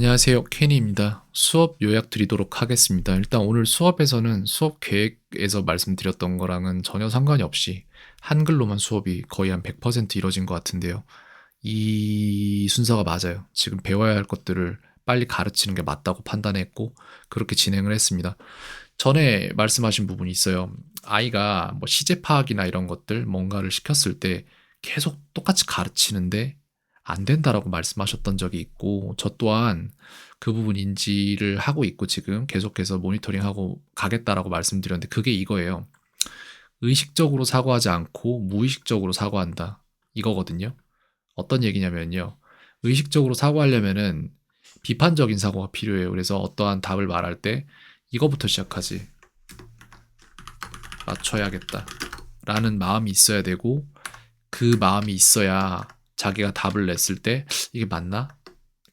안녕하세요. 케니입니다. 수업 요약 드리도록 하겠습니다. 일단 오늘 수업에서는 수업 계획에서 말씀드렸던 거랑은 전혀 상관이 없이 한글로만 수업이 거의 한 100% 이루어진 것 같은데요. 이 순서가 맞아요. 지금 배워야 할 것들을 빨리 가르치는 게 맞다고 판단했고 그렇게 진행을 했습니다. 전에 말씀하신 부분이 있어요. 아이가 뭐 시제 파악이나 이런 것들 뭔가를 시켰을 때 계속 똑같이 가르치는데 안 된다라고 말씀하셨던 적이 있고, 저 또한 그 부분 인지를 하고 있고 지금 계속해서 모니터링하고 가겠다라고 말씀드렸는데, 그게 이거예요. 의식적으로 사고하지 않고 무의식적으로 사고한다, 이거거든요. 어떤 얘기냐면요, 의식적으로 사고하려면은 비판적인 사고가 필요해요. 그래서 어떠한 답을 말할 때 이거부터 시작하지, 맞춰야겠다 라는 마음이 있어야 되고, 그 마음이 있어야 자기가 답을 냈을 때 이게 맞나?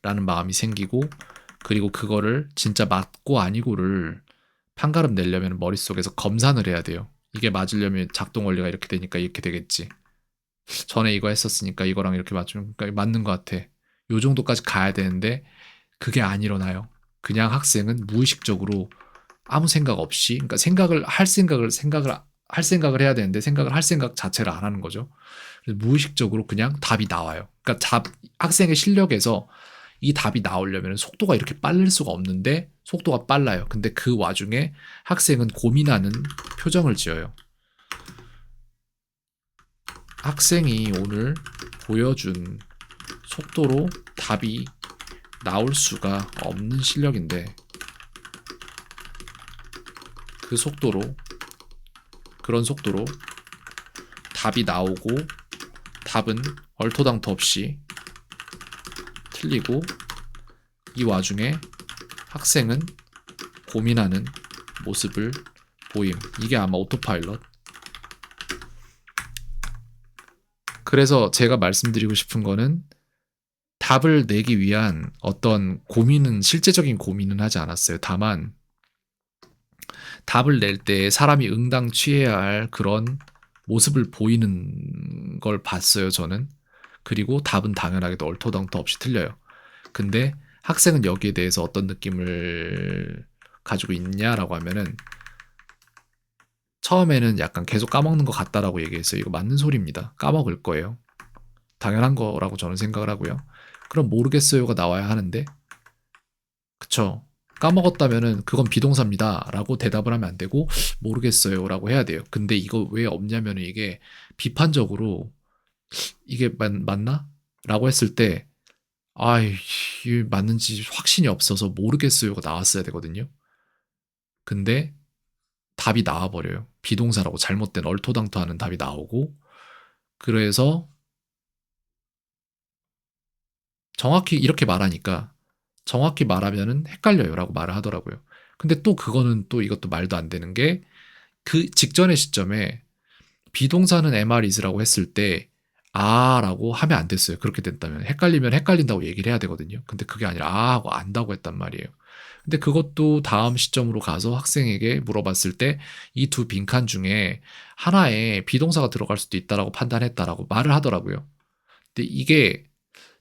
라는 마음이 생기고, 그리고 그거를 진짜 맞고 아니고를 판가름 내려면 머릿속에서 검산을 해야 돼요. 이게 맞으려면 작동 원리가 이렇게 되니까 이렇게 되겠지. 전에 이거 했었으니까 이거랑 이렇게 맞추면 그러니까 맞는 것 같아. 요 정도까지 가야 되는데 그게 안 일어나요. 그냥 학생은 무의식적으로 아무 생각 없이, 그러니까 생각을 할 생각을 해야 되는데 생각을 할 생각 자체를 안 하는 거죠. 그래서 무의식적으로 그냥 답이 나와요. 그러니까 학생의 실력에서 이 답이 나오려면 속도가 이렇게 빠를 수가 없는데 속도가 빨라요. 근데 그 와중에 학생은 고민하는 표정을 지어요. 학생이 오늘 보여준 속도로 답이 나올 수가 없는 실력인데, 그 속도로, 그런 속도로 답이 나오고 답은 얼토당토 없이 틀리고, 이 와중에 학생은 고민하는 모습을 보임. 이게 아마 오토파일럿. 그래서 제가 말씀드리고 싶은 거는, 답을 내기 위한 어떤 고민은, 실제적인 고민은 하지 않았어요. 다만 답을 낼 때 사람이 응당 취해야 할 그런 모습을 보이는 걸 봤어요, 저는. 그리고 답은 당연하게도 얼토당토 없이 틀려요. 근데 학생은 여기에 대해서 어떤 느낌을 가지고 있냐라고 하면은, 처음에는 약간 계속 까먹는 것 같다라고 얘기했어요. 이거 맞는 소리입니다. 까먹을 거예요. 당연한 거라고 저는 생각을 하고요. 그럼 모르겠어요가 나와야 하는데, 그쵸? 까먹었다면은 그건 비동사입니다 라고 대답을 하면 안 되고 모르겠어요 라고 해야 돼요. 근데 이거 왜 없냐면은, 이게 비판적으로 이게 맞나? 라고 했을 때, 이게 맞는지 확신이 없어서 모르겠어요가 나왔어야 되거든요. 근데 답이 나와버려요. 비동사라고 잘못된 얼토당토하는 답이 나오고, 그래서 정확히 이렇게 말하니까, 정확히 말하면은 헷갈려요 라고 말을 하더라고요. 근데 또 그거는 또 이것도 말도 안 되는 게, 그 직전의 시점에 비동사는 am is라고 했을 때 라고 하면 안 됐어요. 그렇게 됐다면 헷갈리면 헷갈린다고 얘기를 해야 되거든요. 근데 그게 아니라 하고 안다고 했단 말이에요. 근데 그것도 다음 시점으로 가서 학생에게 물어봤을 때 이 두 빈칸 중에 하나에 비동사가 들어갈 수도 있다라고 판단했다라고 말을 하더라고요. 근데 이게,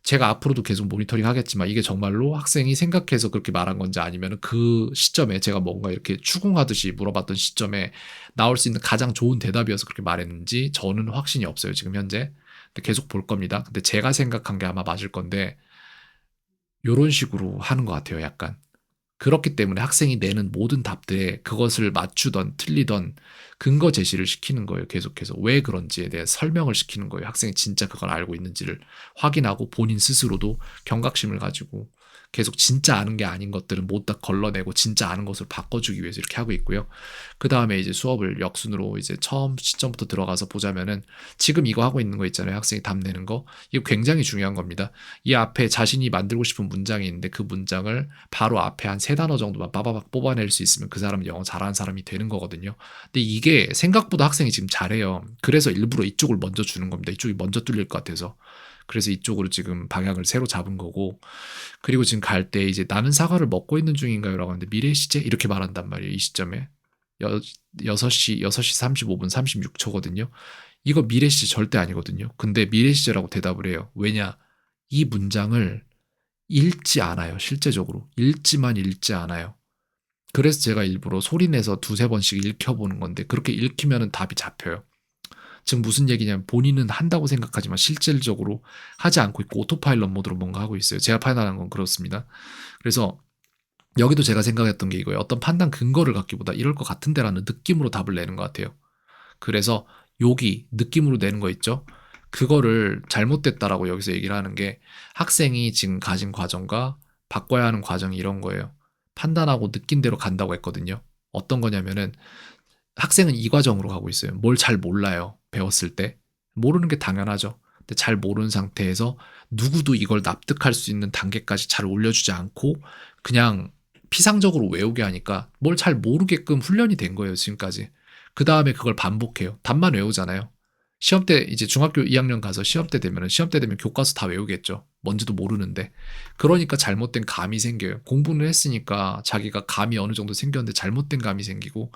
제가 앞으로도 계속 모니터링 하겠지만, 이게 정말로 학생이 생각해서 그렇게 말한 건지, 아니면 그 시점에 제가 뭔가 이렇게 추궁하듯이 물어봤던 시점에 나올 수 있는 가장 좋은 대답이어서 그렇게 말했는지 저는 확신이 없어요, 지금 현재. 근데 계속 볼 겁니다. 근데 제가 생각한 게 아마 맞을 건데, 요런 식으로 하는 것 같아요, 약간. 그렇기 때문에 학생이 내는 모든 답들에 그것을 맞추던 틀리던 근거 제시를 시키는 거예요. 계속해서 왜 그런지에 대해 설명을 시키는 거예요. 학생이 진짜 그걸 알고 있는지를 확인하고 본인 스스로도 경각심을 가지고 계속 진짜 아는 게 아닌 것들은 못 다 걸러내고 진짜 아는 것을 바꿔주기 위해서 이렇게 하고 있고요. 그 다음에 이제 수업을 역순으로 이제 처음 시점부터 들어가서 보자면은, 지금 이거 하고 있는 거 있잖아요. 학생이 답 내는 거. 이거 굉장히 중요한 겁니다. 이 앞에 자신이 만들고 싶은 문장이 있는데 그 문장을 바로 앞에 한 세 단어 정도만 빠바박 뽑아낼 수 있으면 그 사람은 영어 잘하는 사람이 되는 거거든요. 근데 이게 생각보다 학생이 지금 잘해요. 그래서 일부러 이쪽을 먼저 주는 겁니다. 이쪽이 먼저 뚫릴 것 같아서. 그래서 이쪽으로 지금 방향을 새로 잡은 거고, 그리고 지금 갈 때 이제 나는 사과를 먹고 있는 중인가요? 라고 하는데 미래 시제? 이렇게 말한단 말이에요. 이 시점에. 6시 35분 36초거든요. 이거 미래 시제 절대 아니거든요. 근데 미래 시제라고 대답을 해요. 왜냐? 이 문장을 읽지 않아요. 실제적으로. 읽지 않아요. 그래서 제가 일부러 소리내서 두세 번씩 읽혀보는 건데 그렇게 읽히면은 답이 잡혀요. 즉 무슨 얘기냐면 본인은 한다고 생각하지만 실질적으로 하지 않고 있고 오토파일럿 모드로 뭔가 하고 있어요. 제가 판단한 건 그렇습니다. 그래서 여기도 제가 생각했던 게 이거예요. 어떤 판단 근거를 갖기보다 이럴 것 같은데라는 느낌으로 답을 내는 것 같아요. 그래서 여기 느낌으로 내는 거 있죠? 그거를 잘못됐다라고 여기서 얘기를 하는 게 학생이 지금 가진 과정과 바꿔야 하는 과정이 이런 거예요. 판단하고 느낀 대로 간다고 했거든요. 어떤 거냐면은 학생은 이 과정으로 가고 있어요. 뭘 잘 몰라요. 배웠을 때. 모르는 게 당연하죠. 근데 잘 모르는 상태에서 누구도 이걸 납득할 수 있는 단계까지 잘 올려주지 않고 그냥 피상적으로 외우게 하니까 뭘 잘 모르게끔 훈련이 된 거예요, 지금까지. 그 다음에 그걸 반복해요. 답만 외우잖아요. 시험 때 이제 중학교 2학년 가서 시험 때 되면 교과서 다 외우겠죠. 뭔지도 모르는데. 그러니까 잘못된 감이 생겨요. 공부는 했으니까 자기가 감이 어느 정도 생겼는데 잘못된 감이 생기고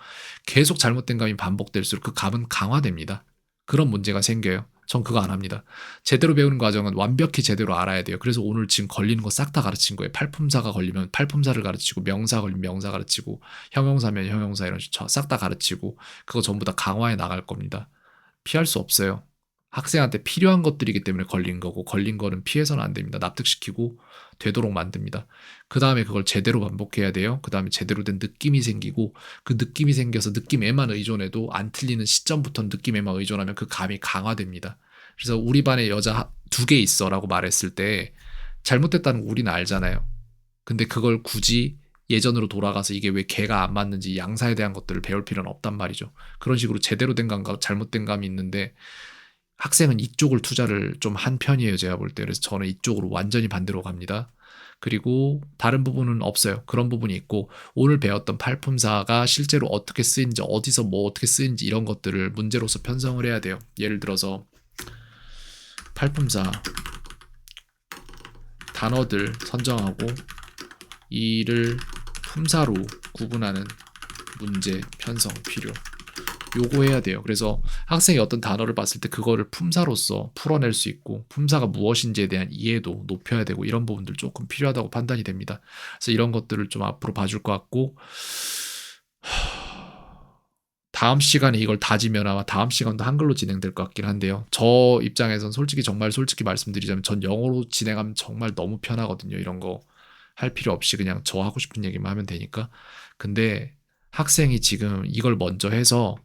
계속 잘못된 감이 반복될수록 그 감은 강화됩니다. 그런 문제가 생겨요. 전 그거 안 합니다. 제대로 배우는 과정은 완벽히 제대로 알아야 돼요. 그래서 오늘 지금 걸리는 거 싹 다 가르친 거예요. 팔품사가 걸리면 팔품사를 가르치고 명사 걸리면 명사 가르치고 형용사면 형용사 이런 식으로 싹 다 가르치고 그거 전부 다 강화해 나갈 겁니다. 피할 수 없어요. 학생한테 필요한 것들이기 때문에 걸린 거고 걸린 거는 피해서는 안 됩니다. 납득시키고 되도록 만듭니다. 그 다음에 그걸 제대로 반복해야 돼요. 그 다음에 제대로 된 느낌이 생기고 그 느낌이 생겨서 느낌에만 의존해도 안 틀리는 시점부터 느낌에만 의존하면 그 감이 강화됩니다. 그래서 우리 반에 여자 2개 있어라고 말했을 때 잘못됐다는 거 우리는 알잖아요. 근데 그걸 굳이 예전으로 돌아가서 이게 왜 개가 안 맞는지 양사에 대한 것들을 배울 필요는 없단 말이죠. 그런 식으로 제대로 된 감과 잘못된 감이 있는데 학생은 이쪽을 투자를 좀 한 편이에요. 제가 볼 때. 그래서 저는 이쪽으로 완전히 반대로 갑니다. 그리고 다른 부분은 없어요. 그런 부분이 있고 오늘 배웠던 팔품사가 실제로 어떻게 쓰인지 어디서 뭐 어떻게 쓰인지 이런 것들을 문제로서 편성을 해야 돼요. 예를 들어서 팔품사 단어들 선정하고 이를 품사로 구분하는 문제 편성 필요. 요거 해야 돼요. 그래서 학생이 어떤 단어를 봤을 때 그거를 품사로서 풀어낼 수 있고 품사가 무엇인지에 대한 이해도 높여야 되고 이런 부분들 조금 필요하다고 판단이 됩니다. 그래서 이런 것들을 좀 앞으로 봐줄 것 같고 다음 시간에 이걸 다지면 아마 다음 시간도 한글로 진행될 것 같긴 한데요. 저 입장에선 솔직히 정말 솔직히 말씀드리자면 전 영어로 진행하면 정말 너무 편하거든요. 이런 거 할 필요 없이 그냥 저 하고 싶은 얘기만 하면 되니까. 근데 학생이 지금 이걸 먼저 해서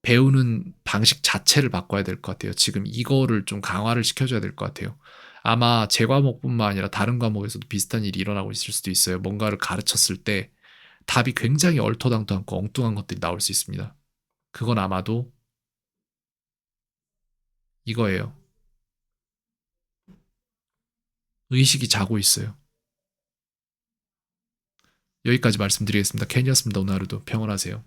배우는 방식 자체를 바꿔야 될 것 같아요. 지금 이거를 좀 강화를 시켜줘야 될 것 같아요. 아마 제 과목뿐만 아니라 다른 과목에서도 비슷한 일이 일어나고 있을 수도 있어요. 뭔가를 가르쳤을 때 답이 굉장히 얼토당토하고 엉뚱한 것들이 나올 수 있습니다. 그건 아마도 이거예요. 의식이 자고 있어요. 여기까지 말씀드리겠습니다. 캔이었습니다. 오늘 하루도 평온하세요.